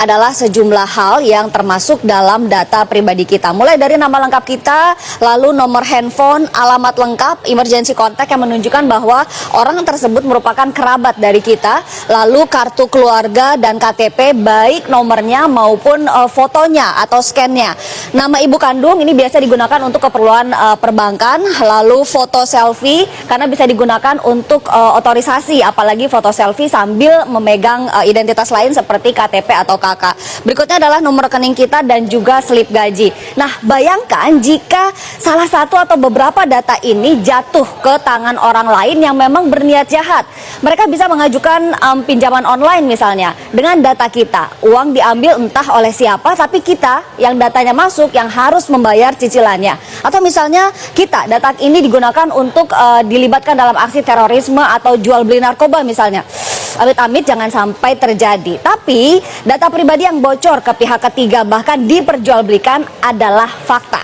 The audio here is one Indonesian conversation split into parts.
adalah sejumlah hal yang termasuk dalam data pribadi kita. Mulai dari nama lengkap kita, lalu nomor handphone, alamat lengkap, emergency contact yang menunjukkan bahwa orang tersebut merupakan kerabat dari kita, lalu kartu keluarga dan KTP baik nomornya maupun fotonya atau scan-nya. Nama ibu kandung ini biasa digunakan untuk keperluan perbankan, lalu foto selfie karena bisa digunakan untuk otorisasi, apalagi foto selfie sambil memegang identitas lain seperti KTP atau KK. Berikutnya adalah nomor rekening kita dan juga slip gaji. Nah, bayangkan jika salah satu atau beberapa data ini jatuh ke tangan orang lain yang memang berniat jahat. Mereka bisa mengajukan pinjaman online misalnya dengan data kita. Uang diambil entah oleh siapa, tapi kita yang datanya masuk yang harus membayar cicilannya. Atau misalnya kita, data ini digunakan untuk dilibatkan dalam aksi terorisme atau jual beli narkoba misalnya. Amit-amit jangan sampai terjadi. Tapi data pribadi yang bocor ke pihak ketiga bahkan diperjualbelikan adalah fakta.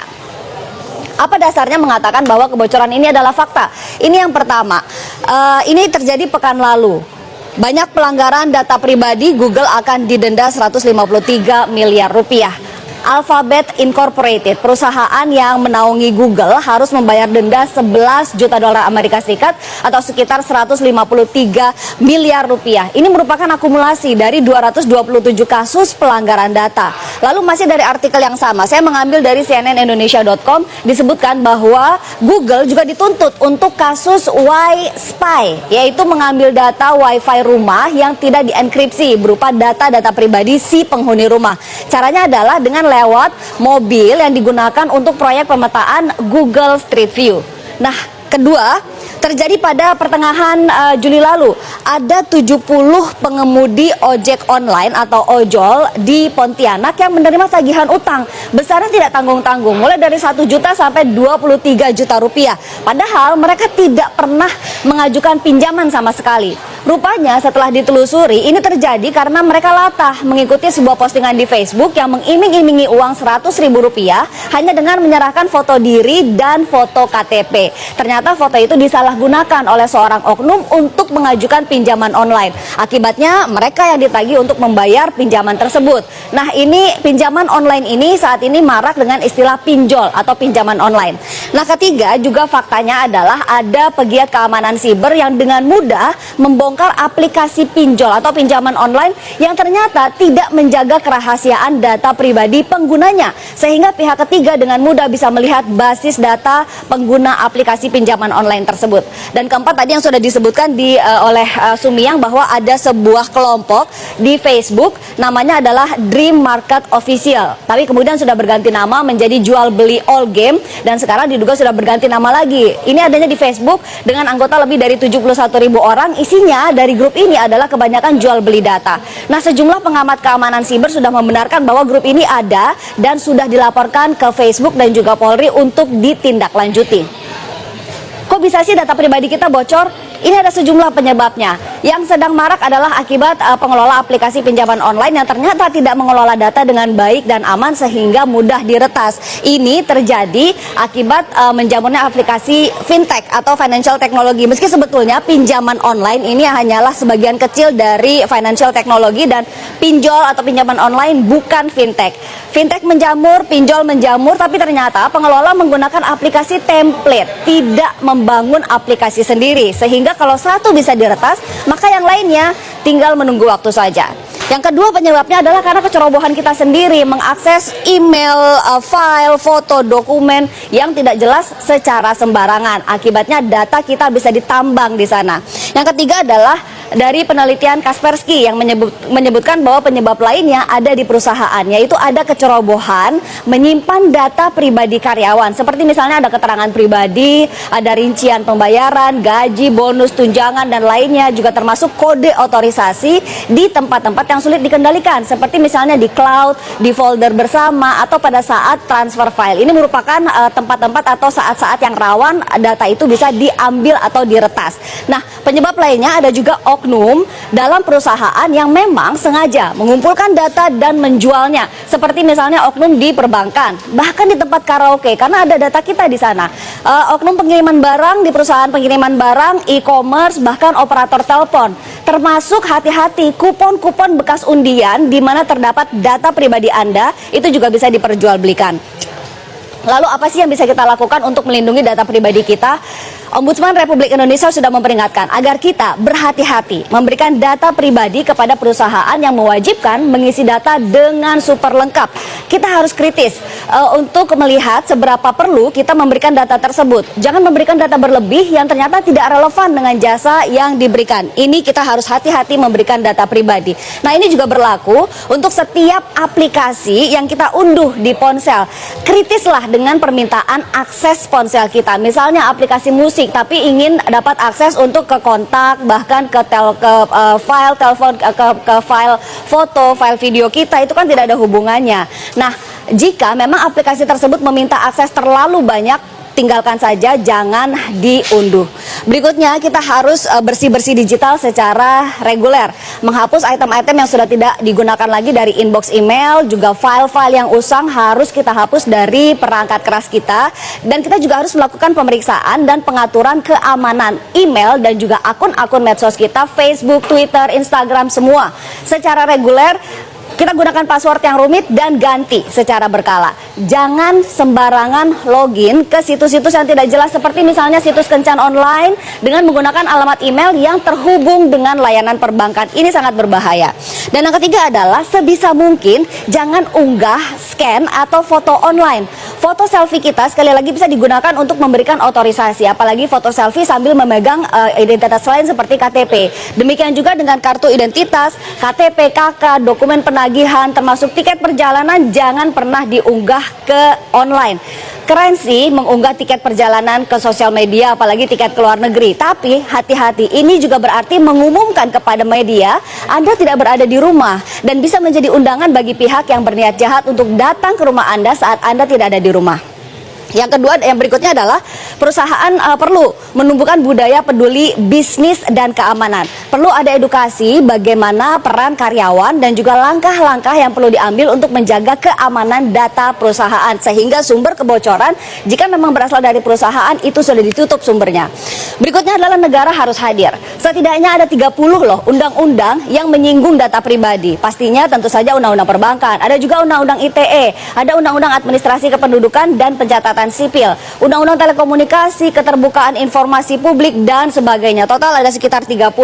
Apa dasarnya mengatakan bahwa kebocoran ini adalah fakta? Ini yang pertama, ini terjadi pekan lalu. Banyak pelanggaran data pribadi, Google akan didenda 153 miliar rupiah. Alphabet Incorporated, perusahaan yang menaungi Google, harus membayar denda 11 juta dolar Amerika Serikat atau sekitar 153 miliar rupiah. Ini merupakan akumulasi dari 227 kasus pelanggaran data. Lalu masih dari artikel yang sama, saya mengambil dari cnnindonesia.com, disebutkan bahwa Google juga dituntut untuk kasus Y-Spy, yaitu mengambil data Wi-Fi rumah yang tidak dienkripsi berupa data-data pribadi si penghuni rumah. Caranya adalah dengan lewat mobil yang digunakan untuk proyek pemetaan Google Street View. Nah, kedua, terjadi pada pertengahan Juli lalu. Ada 70 pengemudi ojek online atau ojol di Pontianak yang menerima tagihan utang. Besarnya tidak tanggung-tanggung, mulai dari 1 juta sampai 23 juta rupiah. Padahal mereka tidak pernah mengajukan pinjaman sama sekali. Rupanya setelah ditelusuri, ini terjadi karena mereka latah mengikuti sebuah postingan di Facebook yang mengiming-imingi uang 100 ribu rupiah hanya dengan menyerahkan foto diri dan foto KTP. Ternyata foto itu disalahgunakan oleh seorang oknum untuk mengajukan pinjaman online. Akibatnya mereka yang ditagih untuk membayar pinjaman tersebut. Nah, ini pinjaman online ini saat ini marak dengan istilah pinjol atau pinjaman online. Nah, ketiga juga faktanya adalah ada pegiat keamanan siber yang dengan mudah membongkar aplikasi pinjol atau pinjaman online yang ternyata tidak menjaga kerahasiaan data pribadi penggunanya, sehingga pihak ketiga dengan mudah bisa melihat basis data pengguna aplikasi pinjaman online tersebut. Dan keempat tadi yang sudah disebutkan oleh Sumiang bahwa ada sebuah kelompok di Facebook namanya adalah Dream Market Official, tapi kemudian sudah berganti nama menjadi Jual Beli All Game dan sekarang diduga sudah berganti nama lagi. Ini adanya di Facebook dengan anggota lebih dari 71.000 orang. Isinya dari grup ini adalah kebanyakan jual beli data. Nah, sejumlah pengamat keamanan siber sudah membenarkan bahwa grup ini ada dan sudah dilaporkan ke Facebook dan juga Polri untuk ditindaklanjuti. Kok bisa sih data pribadi kita bocor? Ini ada sejumlah penyebabnya. Yang sedang marak adalah akibat pengelola aplikasi pinjaman online yang ternyata tidak mengelola data dengan baik dan aman sehingga mudah diretas. Ini terjadi akibat menjamurnya aplikasi fintech atau financial technology. Meski sebetulnya pinjaman online ini hanyalah sebagian kecil dari financial technology dan pinjol atau pinjaman online bukan fintech. Fintech menjamur, pinjol menjamur, tapi ternyata pengelola menggunakan aplikasi template, tidak membangun aplikasi sendiri, sehingga kalau satu bisa diretas, maka yang lainnya tinggal menunggu waktu saja. Yang kedua penyebabnya adalah karena kecerobohan kita sendiri mengakses email, file, foto, dokumen yang tidak jelas secara sembarangan. Akibatnya data kita bisa ditambang di sana. Yang ketiga adalah dari penelitian Kaspersky yang menyebutkan bahwa penyebab lainnya ada di perusahaan, yaitu ada kecerobohan menyimpan data pribadi karyawan. Seperti misalnya ada keterangan pribadi, ada rincian pembayaran, gaji, bonus, tunjangan, dan lainnya, juga termasuk kode otorisasi di tempat-tempat yang sulit dikendalikan, seperti misalnya di cloud, di folder bersama, atau pada saat transfer file. Ini merupakan tempat-tempat atau saat-saat yang rawan data itu bisa diambil atau diretas. Nah, penyebab lainnya ada juga oknum dalam perusahaan yang memang sengaja mengumpulkan data dan menjualnya. Seperti misalnya oknum di perbankan, bahkan di tempat karaoke, karena ada data kita di sana. Oknum pengiriman barang di perusahaan pengiriman barang, e-commerce, bahkan operator telepon. Termasuk hati-hati kupon-kupon bekas undian di mana terdapat data pribadi Anda, itu juga bisa diperjualbelikan. Lalu apa sih yang bisa kita lakukan untuk melindungi data pribadi kita? Ombudsman Republik Indonesia sudah memperingatkan agar kita berhati-hati memberikan data pribadi kepada perusahaan yang mewajibkan mengisi data dengan super lengkap. Kita harus kritis untuk melihat seberapa perlu kita memberikan data tersebut. Jangan memberikan data berlebih yang ternyata tidak relevan dengan jasa yang diberikan. Ini kita harus hati-hati memberikan data pribadi. Nah, ini juga berlaku untuk setiap aplikasi yang kita unduh di ponsel. Kritislah dengan permintaan akses ponsel kita. Misalnya aplikasi musik, tapi ingin dapat akses untuk ke kontak, bahkan ke file telepon, ke file foto, file video kita, itu kan tidak ada hubungannya. Nah, jika memang aplikasi tersebut meminta akses terlalu banyak, tinggalkan saja, jangan diunduh. Berikutnya, kita harus bersih-bersih digital secara reguler. Menghapus item-item yang sudah tidak digunakan lagi dari inbox email, juga file-file yang usang harus kita hapus dari perangkat keras kita. Dan kita juga harus melakukan pemeriksaan dan pengaturan keamanan email dan juga akun-akun medsos kita, Facebook, Twitter, Instagram, semua secara reguler. Kita gunakan password yang rumit dan ganti secara berkala. Jangan sembarangan login ke situs-situs yang tidak jelas, seperti misalnya situs kencan online dengan menggunakan alamat email yang terhubung dengan layanan perbankan. Ini sangat berbahaya. Dan yang ketiga adalah sebisa mungkin jangan unggah, scan, atau foto online. Foto selfie kita sekali lagi bisa digunakan untuk memberikan otorisasi, apalagi foto selfie sambil memegang identitas lain seperti KTP. Demikian juga dengan kartu identitas, KTP, KK, dokumen penagihan, termasuk tiket perjalanan, jangan pernah diunggah ke online. Keren sih mengunggah tiket perjalanan ke sosial media, apalagi tiket ke luar negeri. Tapi hati-hati, ini juga berarti mengumumkan kepada media Anda tidak berada di rumah dan bisa menjadi undangan bagi pihak yang berniat jahat untuk datang ke rumah Anda saat Anda tidak ada di rumah. Yang kedua, yang berikutnya adalah perusahaan perlu menumbuhkan budaya peduli bisnis dan keamanan. Perlu ada edukasi bagaimana peran karyawan dan juga langkah-langkah yang perlu diambil untuk menjaga keamanan data perusahaan, sehingga sumber kebocoran jika memang berasal dari perusahaan itu sudah ditutup sumbernya. Berikutnya adalah negara harus hadir. Setidaknya ada 30 loh undang-undang yang menyinggung data pribadi. Pastinya tentu saja undang-undang perbankan, ada juga undang-undang ITE, ada undang-undang administrasi kependudukan dan pencatatan sipil, undang-undang telekomunikasi, keterbukaan informasi publik, dan sebagainya. Total ada sekitar 30.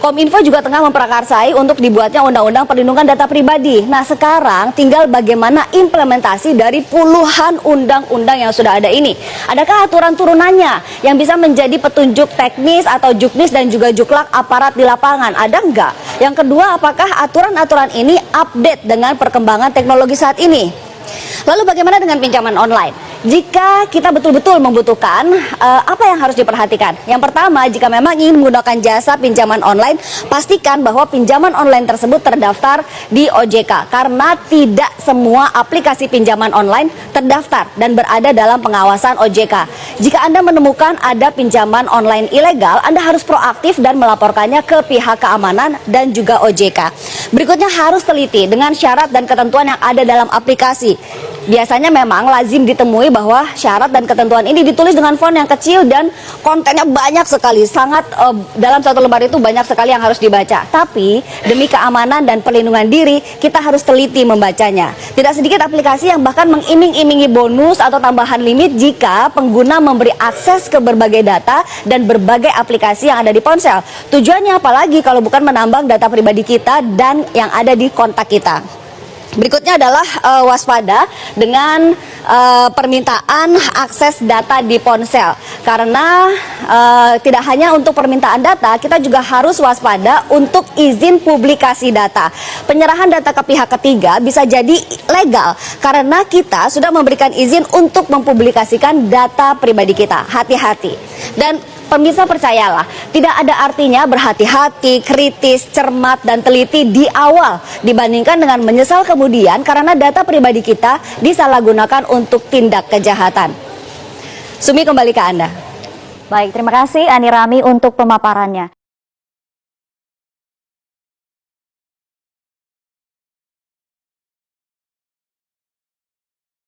Kominfo juga tengah memprakarsai untuk dibuatnya undang-undang perlindungan data pribadi. Nah, sekarang tinggal bagaimana implementasi dari puluhan undang-undang yang sudah ada ini. Adakah aturan turunannya yang bisa menjadi petunjuk teknis atau juknis dan juga juklak aparat di lapangan? Ada enggak? Yang kedua, apakah aturan-aturan ini update dengan perkembangan teknologi saat ini? Lalu bagaimana dengan pinjaman online? Jika kita betul-betul membutuhkan, apa yang harus diperhatikan? Yang pertama, jika memang ingin menggunakan jasa pinjaman online, pastikan bahwa pinjaman online tersebut terdaftar di OJK, karena tidak semua aplikasi pinjaman online terdaftar dan berada dalam pengawasan OJK. Jika Anda menemukan ada pinjaman online ilegal, Anda harus proaktif dan melaporkannya ke pihak keamanan dan juga OJK. Berikutnya, harus teliti dengan syarat dan ketentuan yang ada dalam aplikasi. Biasanya memang lazim ditemui bahwa syarat dan ketentuan ini ditulis dengan font yang kecil dan kontennya banyak sekali. Sangat dalam satu lembar itu banyak sekali yang harus dibaca. Tapi demi keamanan dan perlindungan diri, kita harus teliti membacanya. Tidak sedikit aplikasi yang bahkan mengiming-imingi bonus atau tambahan limit jika pengguna memberi akses ke berbagai data dan berbagai aplikasi yang ada di ponsel. Tujuannya apalagi kalau bukan menambang data pribadi kita dan yang ada di kontak kita. Berikutnya adalah waspada dengan permintaan akses data di ponsel, karena tidak hanya untuk permintaan data, kita juga harus waspada untuk izin publikasi data. Penyerahan data ke pihak ketiga bisa jadi legal karena kita sudah memberikan izin untuk mempublikasikan data pribadi kita. Hati-hati. Dan pemirsa, percayalah, tidak ada artinya berhati-hati, kritis, cermat, dan teliti di awal dibandingkan dengan menyesal kemudian karena data pribadi kita disalahgunakan untuk tindak kejahatan. Sumi, kembali ke Anda. Baik, terima kasih Ani Rami untuk pemaparannya.